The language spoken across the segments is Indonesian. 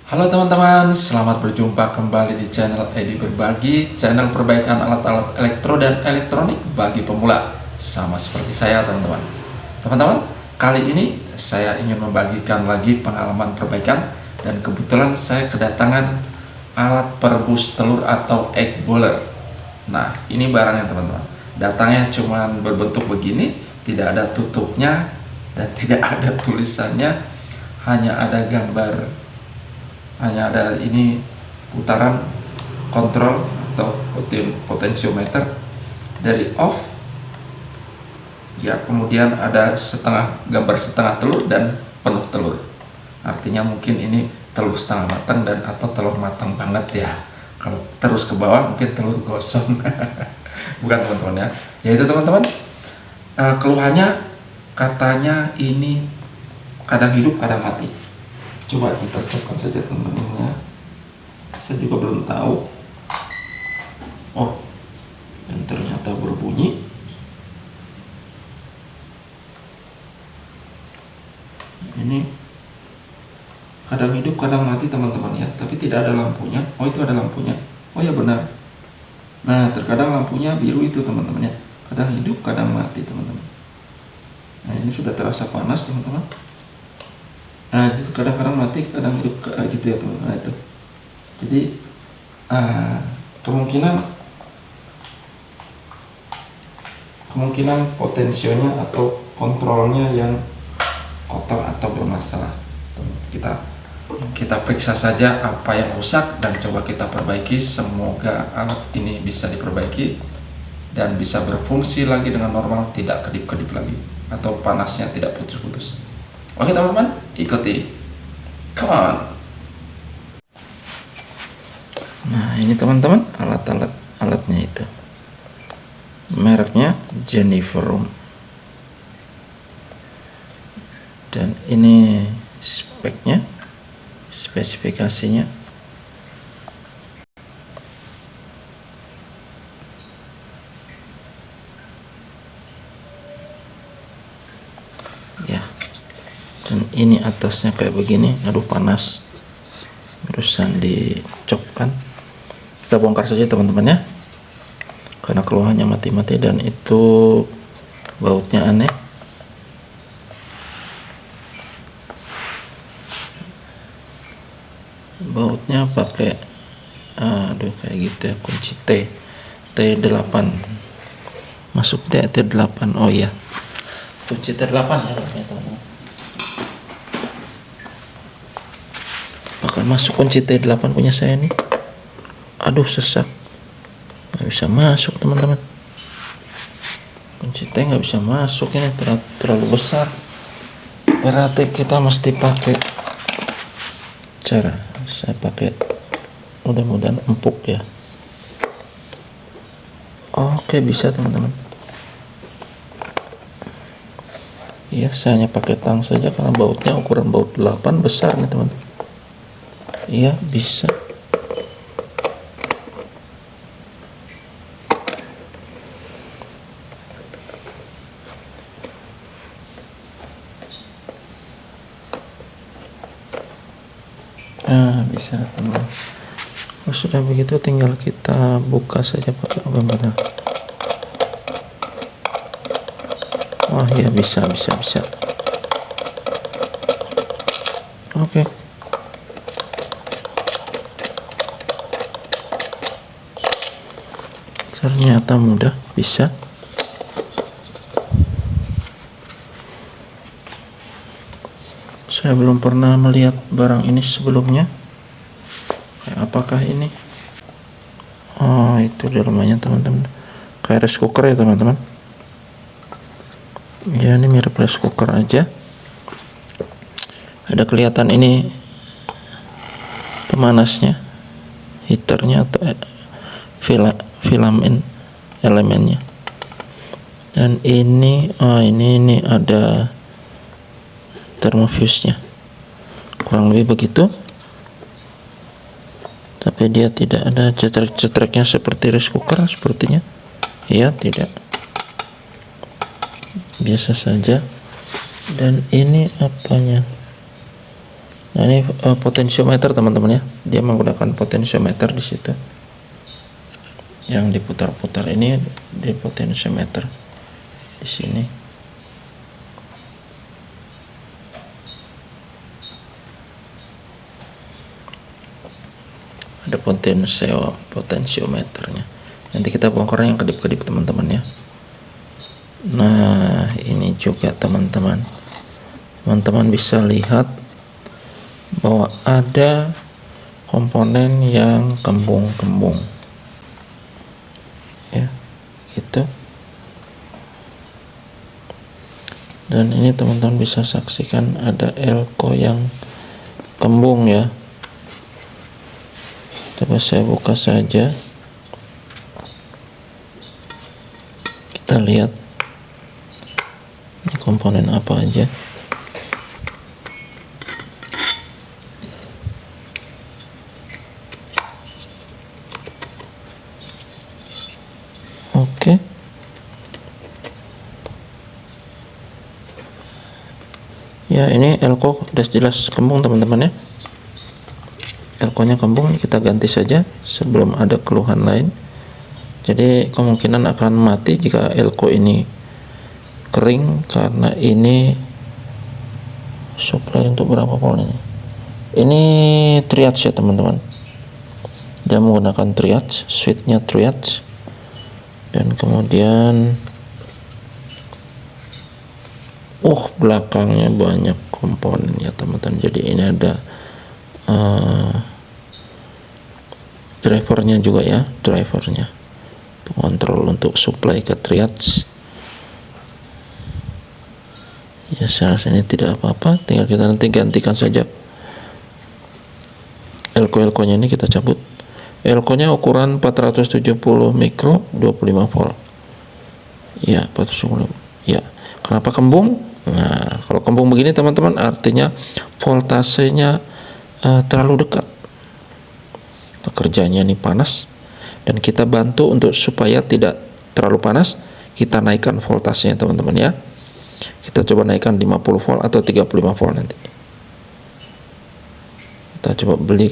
Halo teman-teman, selamat berjumpa kembali di channel Edi Berbagi, channel perbaikan alat-alat elektro dan elektronik bagi pemula. Sama seperti saya teman-teman. Teman-teman, kali ini saya ingin membagikan lagi pengalaman perbaikan dan kebetulan saya kedatangan alat perebus telur atau egg boiler. Nah, ini barangnya teman-teman. Datangnya cuma berbentuk begini, tidak ada tutupnya dan tidak ada tulisannya, hanya ada gambar, hanya ada ini putaran kontrol atau potensiometer dari off ya, kemudian ada gambar setengah telur dan penuh telur, artinya mungkin ini telur setengah matang dan atau telur matang banget ya. Kalau terus ke bawah mungkin telur gosong. Bukan teman-teman ya, yaitu teman-teman, keluhannya katanya ini kadang hidup kadang mati. Coba kita cekkan saja teman-teman ya. Saya juga belum tahu. Oh, dan ternyata berbunyi. Ini kadang hidup kadang mati teman-teman ya, tapi tidak ada lampunya. Oh, itu ada lampunya. Oh ya, benar. Nah, terkadang lampunya biru itu teman-teman ya. Kadang hidup kadang mati teman-teman. Nah, ini sudah terasa panas teman-teman. Nah, itu kadang-kadang mati, kadang hidup gitu ya teman. Nah, itu. Jadi kemungkinan potensionya atau kontrolnya yang kotor atau bermasalah. Kita periksa saja apa yang rusak dan coba kita perbaiki. Semoga alat ini bisa diperbaiki dan bisa berfungsi lagi dengan normal, tidak kedip-kedip lagi atau panasnya tidak putus-putus. Oke teman-teman, ikuti. Come on. Nah, ini teman-teman alatnya itu. Mereknya Jennifer. Dan ini spesifikasinya. Ya. Dan ini atasnya kayak begini. Aduh, panas, barusan dicopkan. Kita bongkar saja teman-teman ya, karena keluhannya mati-mati dan itu bautnya aneh. Bautnya pakai kayak gitu ya, kunci T8 masuk T8. Oh iya, kunci T8 ya teman-teman. Bakal masuk kunci T8 punya saya nih. Aduh, sesak, nggak bisa masuk teman-teman. Kunci T nggak bisa masuk, ini terlalu besar. Berarti kita mesti pakai saya pakai, mudah-mudahan empuk ya. Oke, bisa teman-teman. Iya, saya hanya pakai tang saja karena bautnya ukuran baut 8 besar nih teman-teman. Iya, bisa. Nah, bisa teman. Kalau sudah begitu tinggal kita buka saja pakai benar. Wah ya, bisa. Oke. Ternyata mudah, bisa. Saya belum pernah melihat barang ini sebelumnya. Apakah ini? Oh, itu dalamnya teman-teman. Kayak rice cooker ya teman-teman. Ya, ini mirip rice cooker aja. Ada kelihatan ini pemanasnya, heaternya atau filament elemennya. Dan ini ada thermofuse-nya, kurang lebih begitu, tapi dia tidak ada cetrek-cetreknya seperti rice cooker sepertinya. Ya, tidak, biasa saja. Dan ini apanya? Nah, ini potensiometer teman-teman ya. Dia menggunakan potensiometer di situ. Yang diputar-putar ini di potensiometer di sini. Ada potensiometernya. Nanti kita bongkar yang kedip-kedip teman-teman ya. Nah, ini juga teman-teman bisa lihat bahwa ada komponen yang kembung-kembung ya, gitu. Dan ini teman-teman bisa saksikan ada elko yang kembung ya. Coba saya buka saja, kita lihat ini komponen apa aja. Oke. Ya, ini elko udah jelas kembung teman-teman ya. Elko-nya kembung, kita ganti saja sebelum ada keluhan lain. Jadi kemungkinan akan mati jika elko ini kering, karena ini supply untuk berapa volt ini? Ini triage ya teman-teman. Dia menggunakan triage, switchnya triage. Dan kemudian belakangnya banyak komponen ya teman-teman. Jadi ini ada drivernya juga ya, drivernya pengontrol untuk supply ke triage ya. Seharusnya ini tidak apa-apa, tinggal kita nanti gantikan saja elko-elkonya. Ini kita cabut. Elkonya ukuran 470 mikro 25 volt ya, 470 ya. Kenapa kembung? Nah, kalau kembung begini teman-teman artinya voltasenya terlalu dekat. Pekerjaannya ini panas, dan kita bantu untuk supaya tidak terlalu panas, kita naikkan voltasenya teman-teman ya. Kita coba naikkan 50 volt atau 35 volt nanti. Kita coba beli,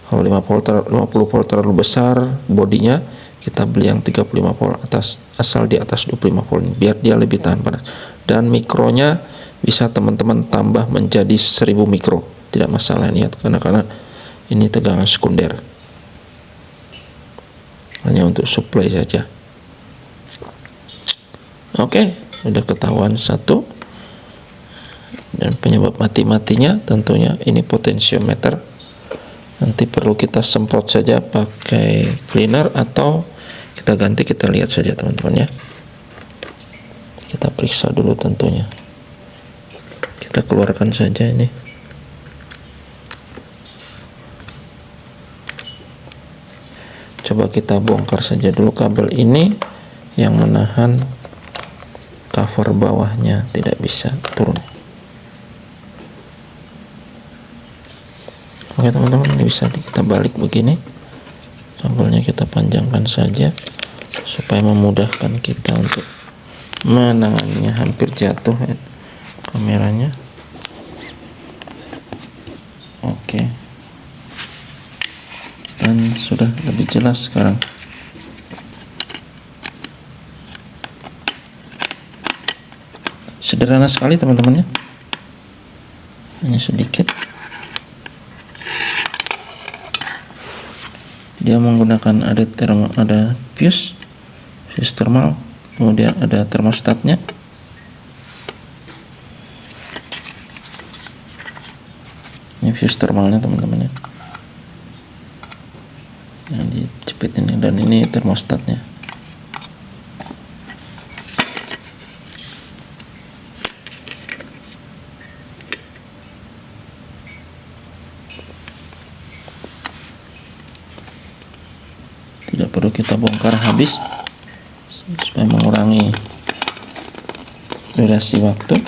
kalau 50 volt terlalu besar bodinya, kita beli yang 35 volt atas, asal di atas 25 volt biar dia lebih tahan panas. Dan mikronya bisa teman-teman tambah menjadi 1000 mikro, tidak masalah ini ya, karena ini tegangan sekunder, hanya untuk supply saja. Oke, sudah ketahuan satu. Dan penyebab mati-matinya tentunya ini potensiometer. Nanti perlu kita semprot saja pakai cleaner atau kita ganti, kita lihat saja teman-teman ya. Kita periksa dulu tentunya. Kita keluarkan saja ini. Coba kita bongkar saja dulu kabel ini yang menahan cover bawahnya, tidak bisa turun. Oke teman-teman, ini bisa kita balik begini, kabelnya kita panjangkan saja supaya memudahkan kita untuk menanganinya. Hampir jatuh ya kameranya. Oke, dan sudah lebih jelas sekarang. Sederhana sekali teman-teman ya, hanya sedikit. Dia menggunakan ada fuse thermal, kemudian ada termostatnya. Ini fuse thermalnya teman-teman ya, yang dijepit ini, dan ini termostatnya. Tidak perlu kita bongkar habis supaya mengurangi durasi waktu.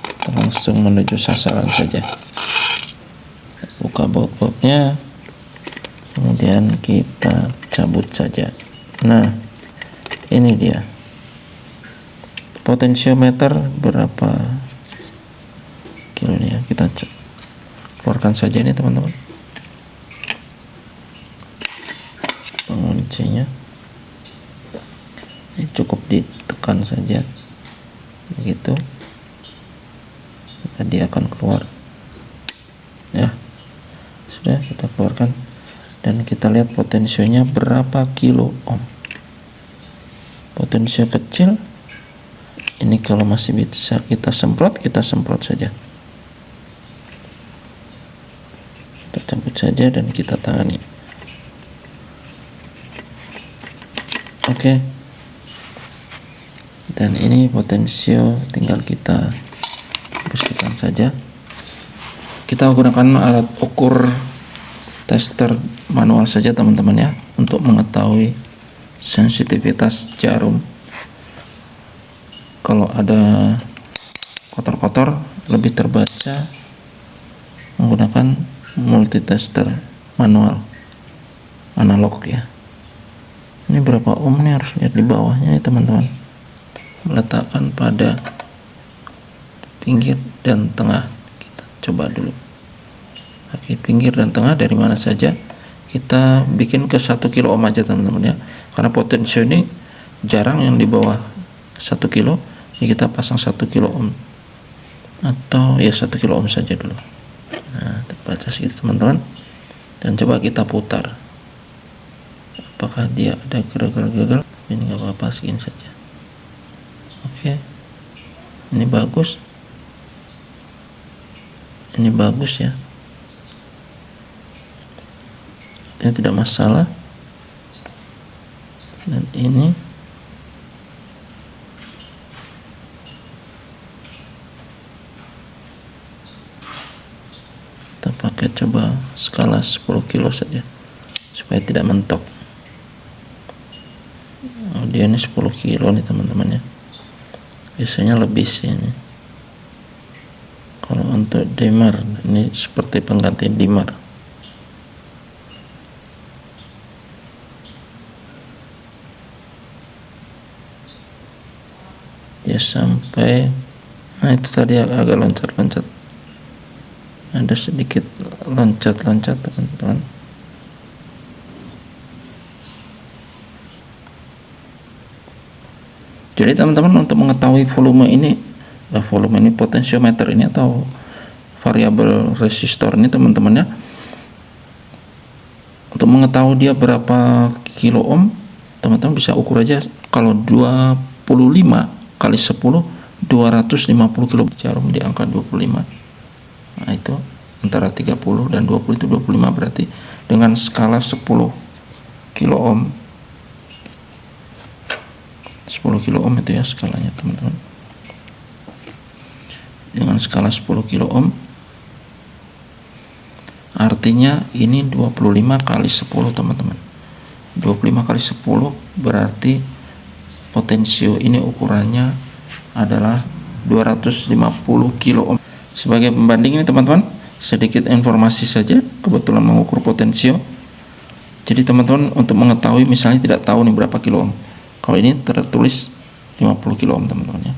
Kita langsung menuju sasaran saja. Buka baut-bautnya, kemudian kita cabut saja. Nah, ini dia potensiometer berapa kilo ini ya, kita keluarkan saja ini teman-teman penguncinya. Ini cukup ditekan saja begitu, maka dia akan keluar ya. Sudah kita keluarkan dan kita lihat potensionya berapa kilo ohm. Potensio kecil ini kalau masih bisa kita semprot saja, kita cabut saja dan kita tangani. Oke. Dan ini potensio tinggal kita bersihkan saja. Kita gunakan alat ukur tester manual saja teman-teman ya, untuk mengetahui sensitivitas jarum. Kalau ada kotor-kotor lebih terbaca menggunakan multitester manual analog ya. Ini berapa ohm nih, harus lihat di bawahnya nih teman-teman. Meletakkan pada pinggir dan tengah. Kita coba dulu. Oke, pinggir dan tengah dari mana saja. Kita bikin ke 1 kilo ohm aja teman-teman ya, karena potensio ini jarang yang di bawah 1 kilo. Jadi kita pasang 1 kilo ohm, atau ya 1 kilo ohm saja dulu. Nah, terbaca segitu teman-teman. Dan coba kita putar, apakah dia ada gerak-gerak. Ini nggak apa-apa, segini saja. Oke, ini bagus, ini bagus ya, ini tidak masalah. Dan ini kita pakai coba skala 10 kilo saja supaya tidak mentok. Oh, dia ini 10 kilo nih teman-teman ya, biasanya lebih sih ini. Kalau untuk dimmer ini seperti pengganti dimmer. Ya sampai, nah itu tadi agak loncat-loncat, ada sedikit loncat-loncat teman-teman. Jadi teman-teman untuk mengetahui volume ini potensiometer ini atau variabel resistor ini teman-teman ya, untuk mengetahui dia berapa kilo ohm, teman-teman bisa ukur aja. Kalau 25 kali 10, 250 kilo jarum di angka 25. Nah itu antara 30 dan 20 itu 25, berarti dengan skala 10 kilo ohm, 10 kilo ohm itu ya skalanya teman-teman. Dengan skala 10 kilo ohm artinya ini 25 kali 10 teman-teman. 25 kali 10 berarti potensio ini ukurannya adalah 250 kilo ohm. Sebagai pembanding ini teman-teman, sedikit informasi saja, kebetulan mengukur potensio. Jadi teman-teman untuk mengetahui misalnya tidak tahu nih berapa kilo ohm, kalau ini tertulis 50 kilo ohm teman-teman ya,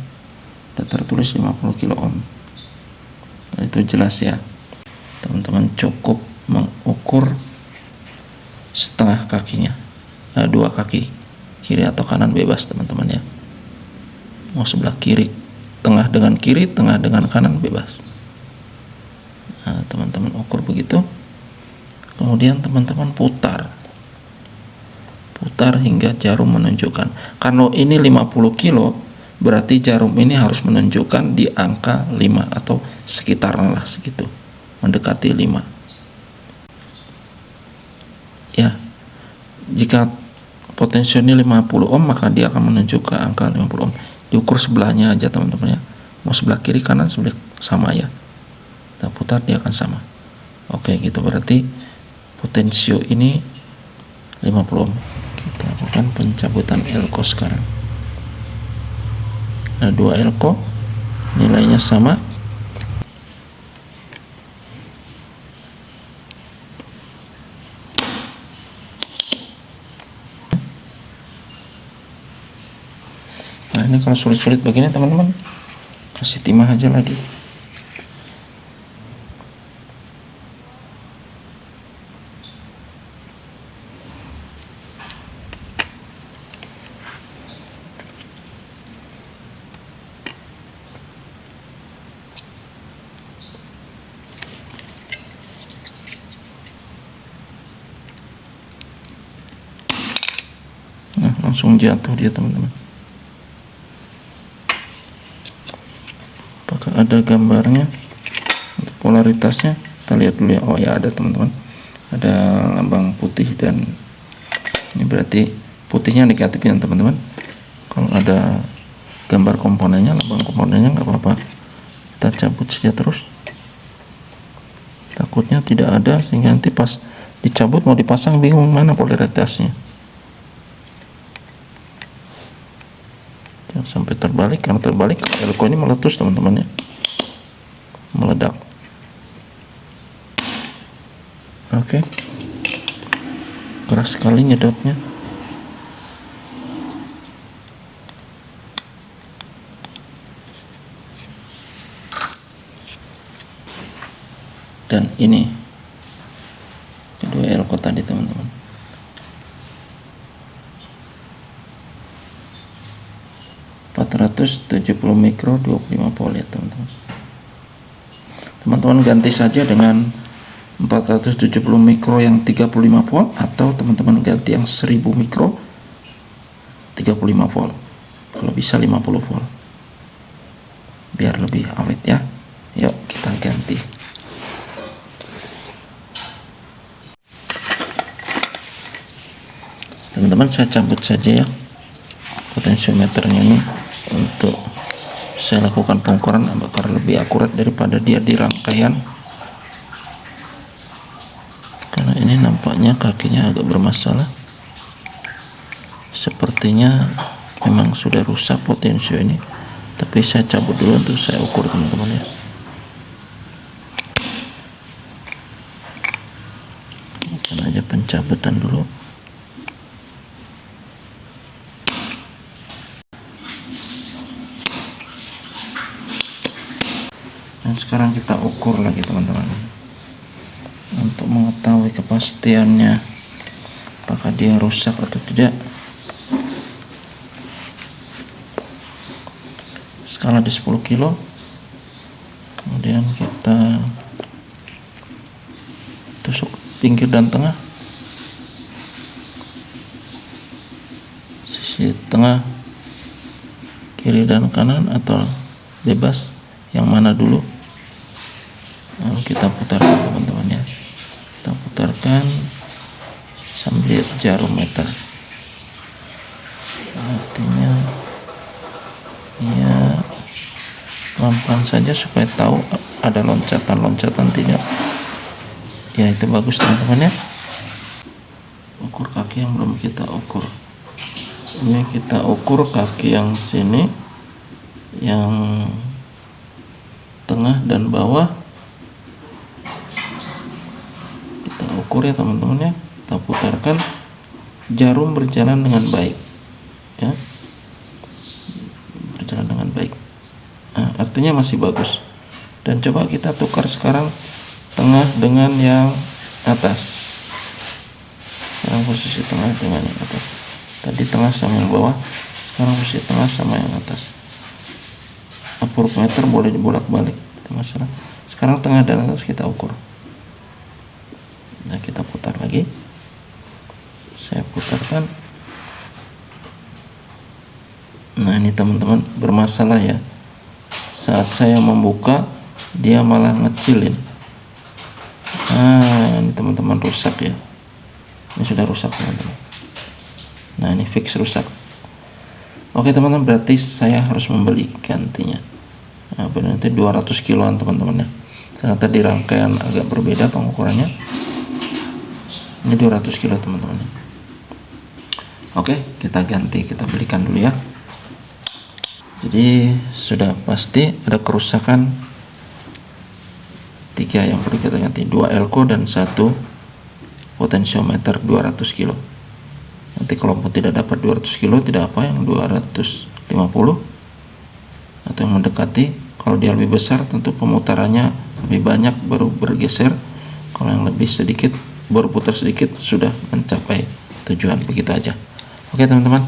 sudah tertulis 50 kilo ohm. Nah, itu jelas ya teman-teman. Cukup mengukur setengah kakinya, 2 kaki kiri atau kanan bebas teman-teman ya. Mau sebelah kiri, tengah dengan kiri, tengah dengan kanan bebas. Nah, teman-teman ukur begitu. Kemudian teman-teman putar hingga jarum menunjukkan. Kalau ini 50 kilo, berarti jarum ini harus menunjukkan di angka 5 atau sekitaran lah segitu, mendekati 5 ya. Jika potensio ini 50 ohm, maka dia akan menunjuk ke angka 50 ohm. Diukur sebelahnya aja teman-teman ya, mau sebelah kiri kanan sebelah sama ya, kita putar dia akan sama. Oke gitu, berarti potensio ini 50 ohm. Kita lakukan pencabutan elko sekarang. Ada 2 elko, nilainya sama. Nah ini kalau sulit-sulit begini teman-teman, kasih timah aja lagi. langsung jatuh dia teman-teman. Apakah ada gambarnya untuk polaritasnya? Kita lihat dulu ya. Oh ya, ada teman-teman, ada lambang putih, dan ini berarti putihnya negatif ya teman-teman. Kalau ada gambar komponennya, lambang komponennya, nggak apa-apa, kita cabut saja terus. Takutnya tidak ada, sehingga nanti pas dicabut mau dipasang bingung mana polaritasnya. Jangan sampai terbalik, karena terbalik elko ini meletus teman-teman ya, meledak. Oke, keras sekali nyedotnya. Dan ini kedua elko tadi teman-teman. ...470 mikro 25 volt ya teman-teman. Teman-teman ganti saja dengan 470 mikro yang 35 volt, atau teman-teman ganti yang 1000 mikro 35 volt, kalau bisa 50 volt, biar lebih awet ya. Yuk kita ganti. Teman-teman, saya cabut saja ya potensiometernya ini, untuk saya lakukan pengukuran agar lebih akurat daripada dia di rangkaian, karena ini nampaknya kakinya agak bermasalah. Sepertinya memang sudah rusak potensio ini, tapi saya cabut dulu untuk saya ukur teman-teman ya. Lakukan aja pencabutan dulu. Dan sekarang kita ukur lagi teman-teman, untuk mengetahui kepastiannya apakah dia rusak atau tidak. Skala di 10 kilo, kemudian kita tusuk pinggir dan tengah, sisi tengah, kiri dan kanan, atau bebas, yang mana dulu. Lalu kita putarkan teman-teman ya, kita putarkan sambil jarum meter, artinya ya pelan-pelan saja supaya tahu ada loncatan tidak ya. Itu bagus teman-teman ya. Ukur kaki yang belum kita ukur, ini kita ukur kaki yang sini, yang tengah dan bawah. Ukur ya teman-teman ya, kita putarkan, jarum berjalan dengan baik ya, berjalan dengan baik. Nah, artinya masih bagus. Dan coba kita tukar sekarang tengah dengan yang atas. Sekarang posisi tengah dengan yang atas. Tadi tengah sama yang bawah, sekarang posisi tengah sama yang atas. Ampermeter boleh dibolak-balik, tidak masalah. Sekarang tengah dan atas kita ukur. Nah, kita putar lagi, saya putarkan. Nah, ini teman-teman bermasalah ya, saat saya membuka dia malah ngecilin. Nah, ini teman-teman rusak ya, ini sudah rusak teman-teman. Nah, ini fix rusak. Oke teman-teman, berarti saya harus membeli gantinya. Nah, berarti 200 kiloan teman-teman ya, ternyata di rangkaian agak berbeda pengukurannya. Ini 200 kilo teman-teman. Oke, kita ganti, kita belikan dulu ya. Jadi sudah pasti ada kerusakan 3 yang perlu kita ganti, 2 elko dan 1 potensiometer 200 kilo. Nanti kalau tidak dapat 200 kilo, tidak apa, yang 250 atau yang mendekati. Kalau dia lebih besar tentu pemutarannya lebih banyak baru bergeser. Kalau yang lebih sedikit, baru putar sedikit sudah mencapai tujuan. Begitu aja. Oke teman-teman,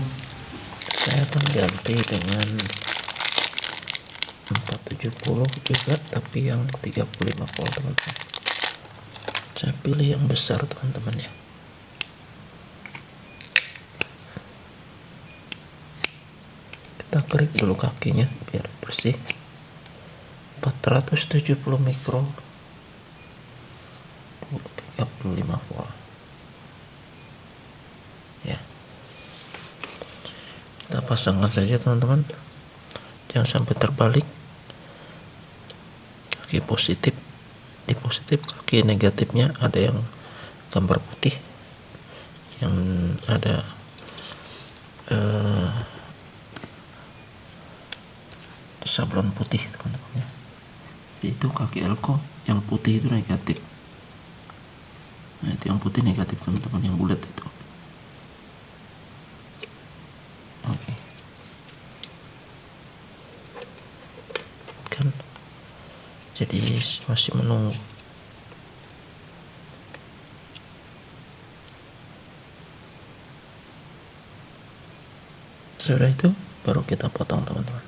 saya akan ganti dengan 470 juga, tapi yang 35 volt teman-teman. Saya pilih yang besar teman-teman ya. klik dulu kakinya biar bersih. 470 mikro 35 volt ya. Kita pasangkan saja teman-teman, jangan sampai terbalik. Kaki positif di positif, kaki negatifnya ada yang gambar putih, yang ada sablon putih teman-teman ya. Itu kaki elko, yang putih itu negatif. Nah itu yang putih negatif teman-teman, yang bulat itu. Oke. Kan jadi masih menunggu. Sudah itu baru kita potong teman-teman.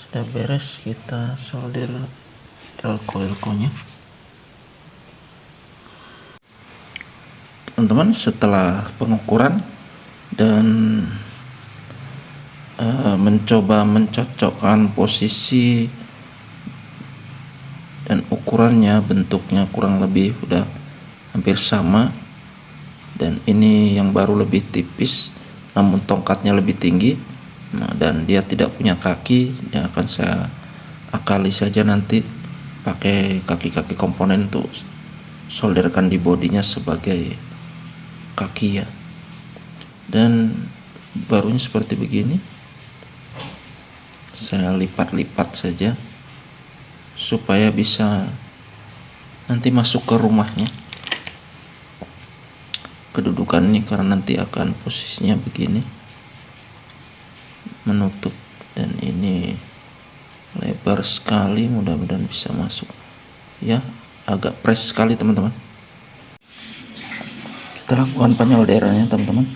Sudah beres, kita solder elko-elkonya. Teman-teman, setelah pengukuran dan mencoba mencocokkan posisi dan ukurannya, bentuknya kurang lebih udah hampir sama, dan ini yang baru lebih tipis namun tongkatnya lebih tinggi. Nah, dan dia tidak punya kaki, yang akan saya akali saja nanti pakai kaki-kaki komponen untuk solderkan di bodinya sebagai kaki ya. Dan barunya seperti begini, saya lipat-lipat saja supaya bisa nanti masuk ke rumahnya. Kedudukan ini karena nanti akan posisinya begini, menutup, dan ini lebar sekali, mudah-mudahan bisa masuk ya. Agak press sekali teman-teman. Kita lakukan penyolderannya teman-teman.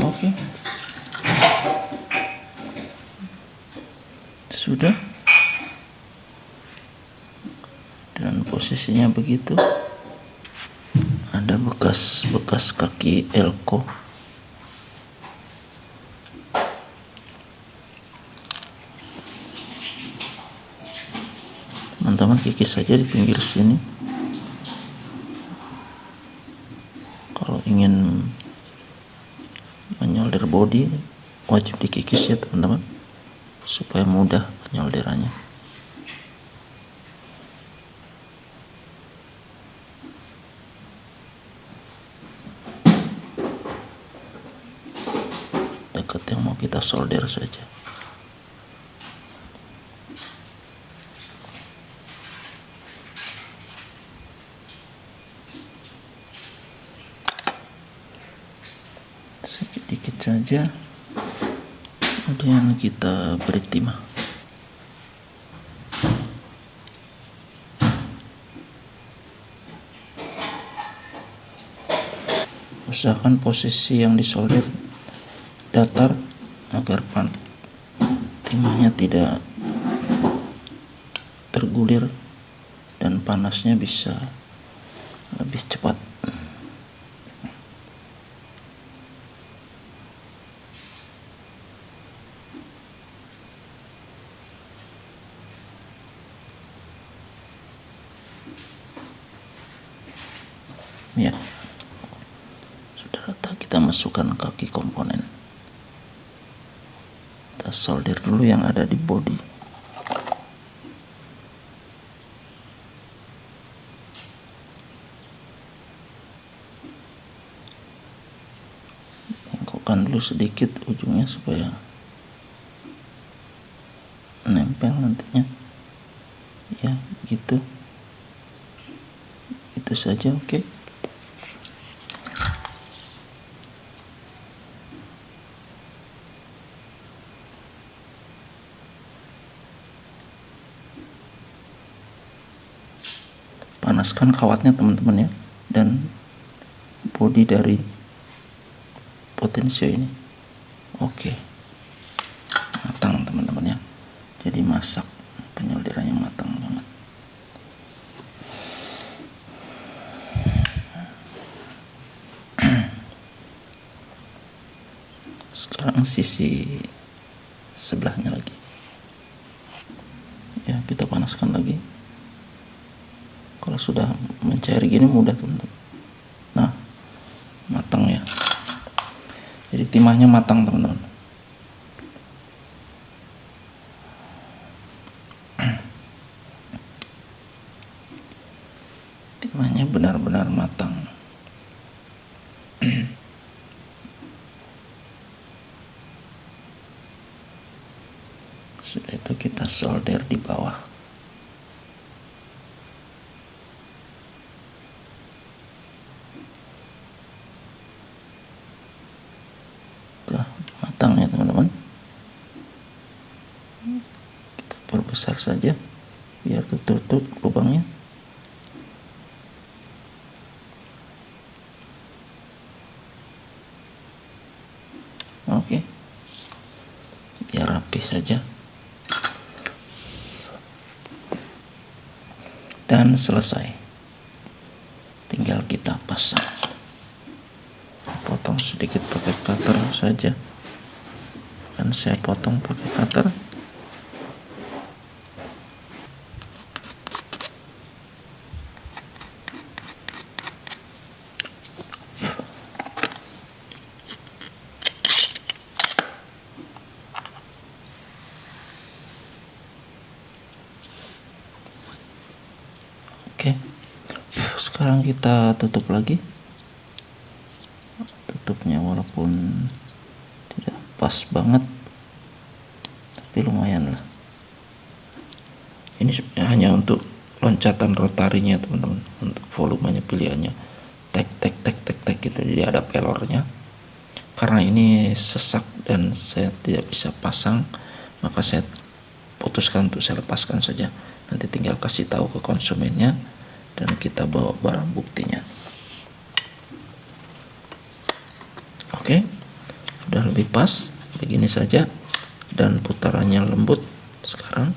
Oke, sudah, dan posisinya begitu. Ada bekas kaki elko. Teman-teman kikis saja di pinggir sini. Kalau ingin menyolder body wajib dikikis ya teman-teman, supaya mudah penyolderannya. Dekat yang mau kita solder saja. Sedikit saja, kemudian kita beri timah. Usahakan posisi yang disolder datar agar timahnya tidak tergulir dan panasnya bisa lebih cepat. Ya, sudah rata, kita masukkan kaki komponen. Kita solder dulu yang ada di body. Bengkokkan dulu sedikit ujungnya supaya nempel nantinya ya, gitu. Itu saja. Oke. Panaskan kawatnya teman-teman ya, dan bodi dari potensio ini. Oke, matang teman-teman ya. Jadi masak penyeldirannya matang banget. Sekarang sisi sebelahnya lagi. Ya, kita panaskan lagi. Kalau sudah mencair gini mudah teman-teman. Nah, matang ya. Jadi timahnya matang teman-teman. Timahnya benar-benar matang. Sudah itu kita solder di bawah. Udah matang ya teman-teman. Kita perbesar saja biar tertutup lubangnya. Oke, biar rapi saja. Dan selesai. Tinggal kita pasang. Potong sedikit pakai cutter saja. Dan saya potong pakai cutter. Oke, sekarang kita tutup lagi. Tutupnya walaupun tidak pas banget, tapi lumayan lah. Ini hanya untuk loncatan rotarinya teman-teman, untuk volumenya pilihannya tek tek tek tek tek gitu. Jadi ada pelornya. Karena ini sesak dan saya tidak bisa pasang, maka saya putuskan untuk saya lepaskan saja. Nanti tinggal kasih tahu ke konsumennya dan kita bawa barang buktinya. Oke, sudah lebih pas begini saja dan putarannya lembut sekarang.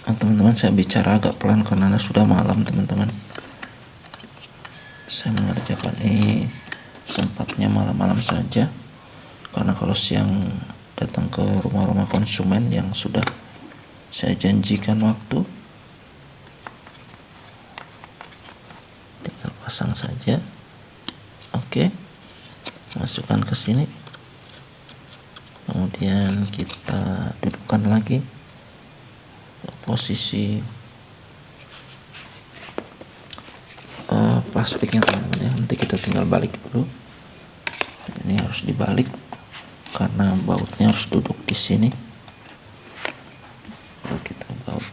Nah, teman-teman, saya bicara agak pelan karena sudah malam teman-teman. Saya mengerjakan ini sempatnya malam-malam saja, karena kalau siang datang ke rumah-rumah konsumen yang sudah saya janjikan waktu. Tinggal pasang saja. Oke, masukkan ke sini. Kemudian kita dudukkan lagi ke posisi plastiknya teman-teman ya. Nanti kita tinggal balik dulu. Ini harus dibalik karena bautnya harus duduk di sini. Lalu kita baut.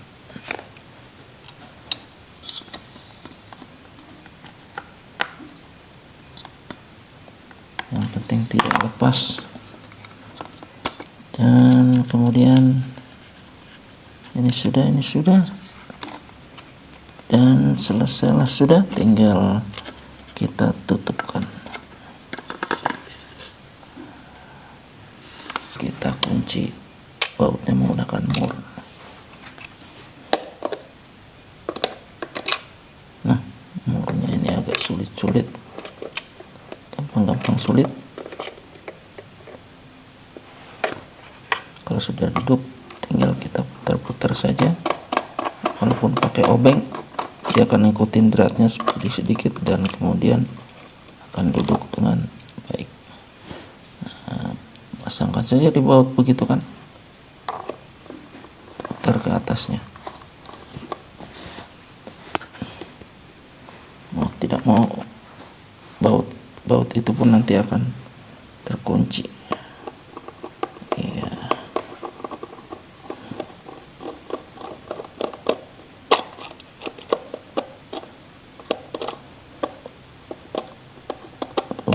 Yang penting tidak lepas. Dan kemudian ini sudah. Dan selesailah sudah, tinggal kita tutupkan. Kita kunci bautnya menggunakan mur. Nah, murnya ini agak sulit, gampang sulit. Kalau sudah duduk, tinggal kita putar-putar saja. Walaupun pakai obeng, dia akan ngikutin beratnya sedikit dan kemudian akan duduk dengan baik. Nah, pasangkan saja di baut begitu kan, putar ke atasnya. Mau tidak mau, baut itu pun nanti akan terkunci. Iya.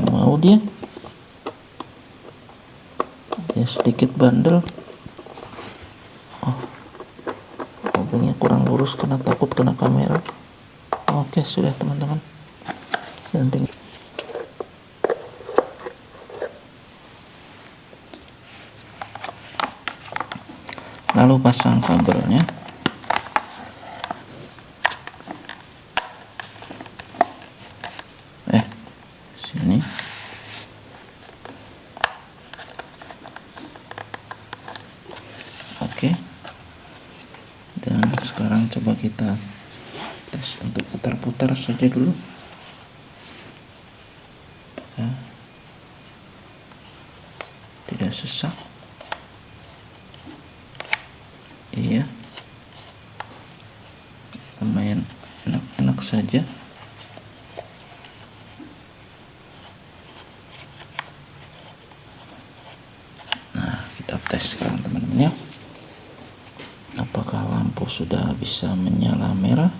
Mau dia sedikit bandel. Obengnya kurang lurus karena takut kena kamera. Oke, sudah teman-teman. Dan lalu pasang kabelnya. Sini. Oke. Dan sekarang coba kita tes untuk putar-putar saja dulu. Apakah tidak sesak? Iya, lumayan enak-enak saja. Nah, kita tes sekarang teman-teman ya, apakah lampu sudah bisa menyala merah,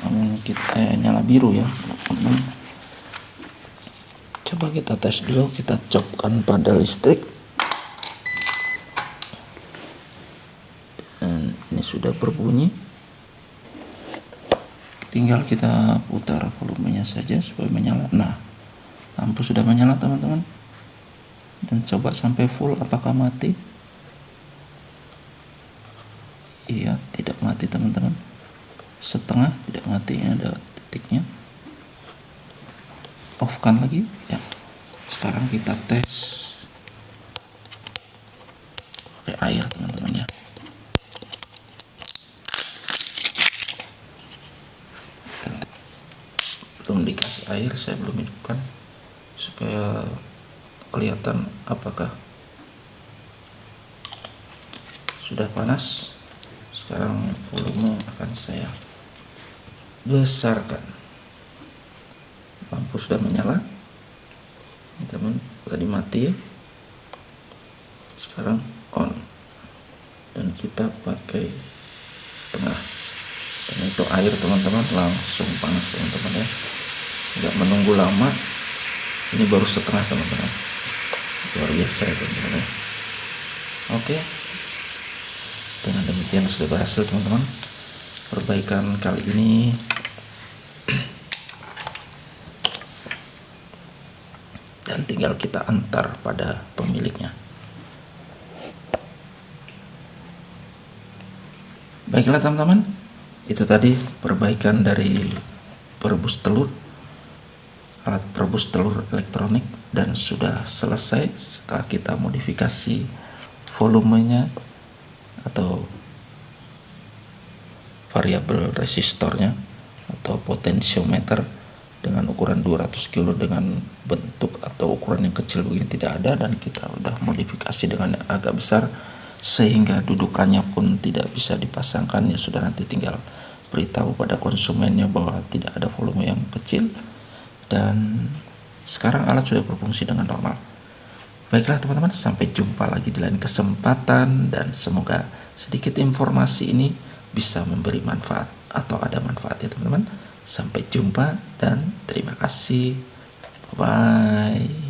namun kita nyala biru ya teman-teman. Coba kita tes dulu, kita copkan pada listrik. Dan ini sudah berbunyi, tinggal kita putar volumenya saja supaya menyala. Nah, lampu sudah menyala teman-teman. Dan coba sampai full, apakah mati? Iya, tidak mati teman-teman. Setengah tidak mati, ini ada titiknya. Off kan lagi ya. Sekarang kita tes pakai air teman-teman ya. Belum dikasih air, saya belum hidupkan supaya kelihatan apakah sudah panas. Sekarang volume akan saya besarkan. Lampu sudah menyala, ini teman, tadi mati ya. Sekarang on, dan kita pakai setengah. Dan itu air teman-teman langsung panas teman-teman ya, nggak menunggu lama. Ini baru setengah teman-teman, luar biasa ya teman-teman ya. Oke, dengan demikian sudah berhasil teman-teman perbaikan kali ini. Dan tinggal kita antar pada pemiliknya. Baiklah teman-teman, itu tadi perbaikan dari perebus telur, alat perebus telur elektronik, dan sudah selesai setelah kita modifikasi volumenya atau variabel resistornya atau potensiometer dengan ukuran 200 kilo dengan bentuk atau ukuran yang kecil begini tidak ada, dan kita udah modifikasi dengan yang agak besar sehingga dudukannya pun tidak bisa dipasangkan. Ya sudah, nanti tinggal beritahu pada konsumennya bahwa tidak ada volume yang kecil, dan sekarang alat sudah berfungsi dengan normal. Baiklah teman-teman, sampai jumpa lagi di lain kesempatan, dan semoga sedikit informasi ini bisa memberi manfaat atau ada manfaat ya teman-teman. Sampai jumpa dan terima kasih. Bye.